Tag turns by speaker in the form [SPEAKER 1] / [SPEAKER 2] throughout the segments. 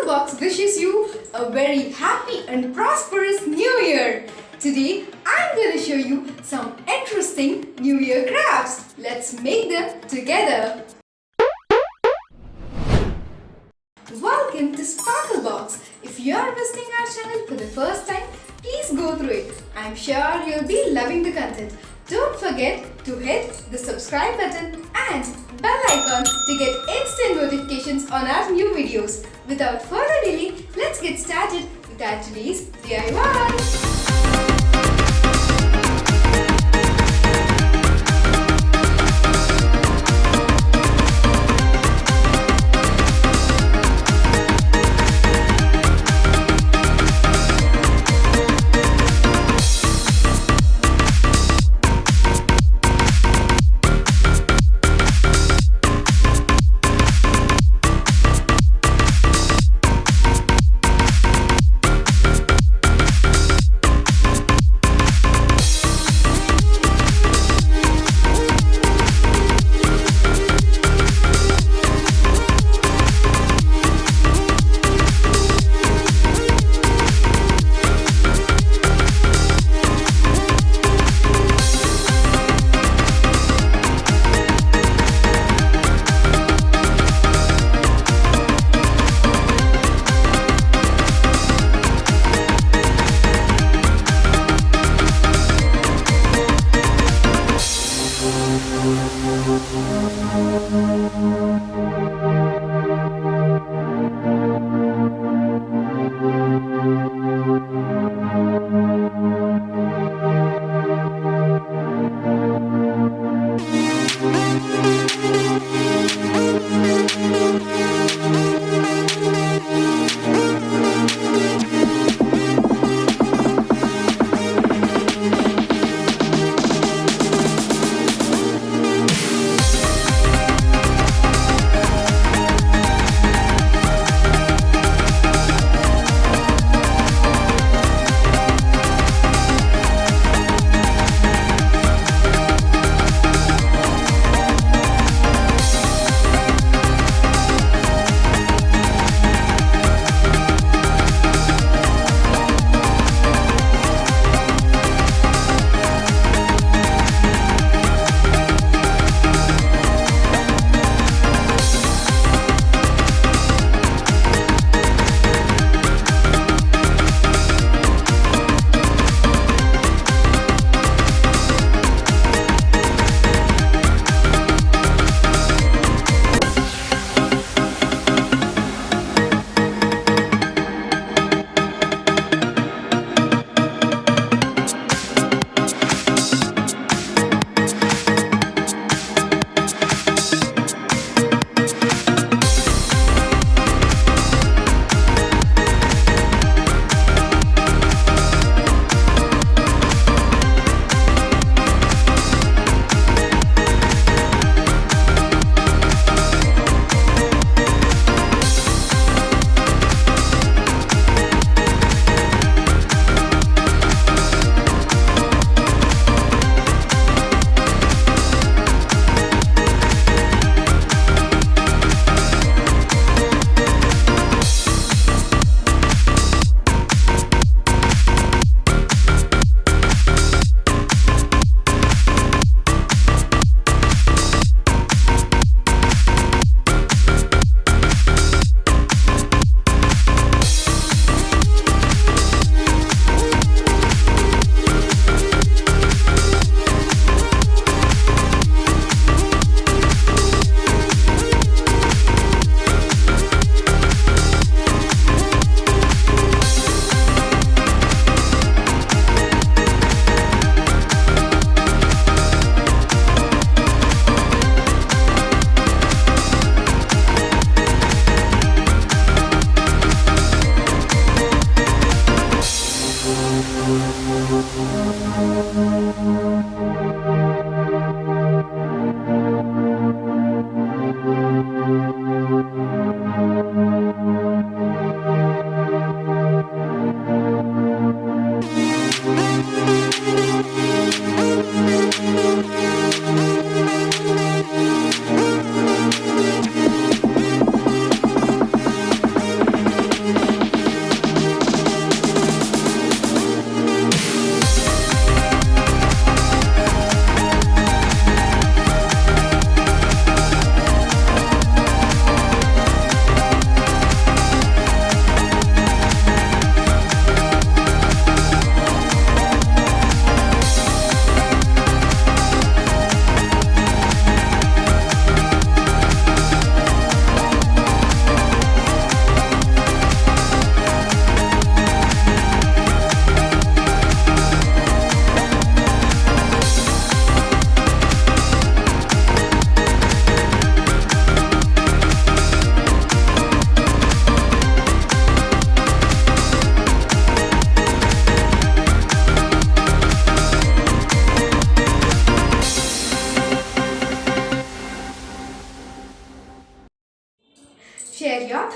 [SPEAKER 1] Sparklebox wishes you a very happy and prosperous New Year. Today I'm going to show you some interesting New Year crafts. Let's make them together. Welcome to Sparklebox. If you are visiting our channel for the first time, please go through it. I'm sure you'll be loving the content. Don't forget to hit the subscribe button and bell icon to get instant notifications on our new videos. Without further delay, let's get started with our today's DIY.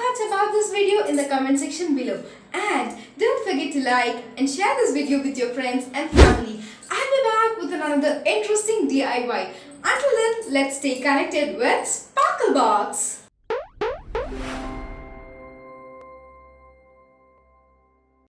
[SPEAKER 1] thoughts about this video in the comment section below. And don't forget to like and share this video with your friends and family. I'll be back with another interesting DIY. Until then, let's stay connected with Sparklebox.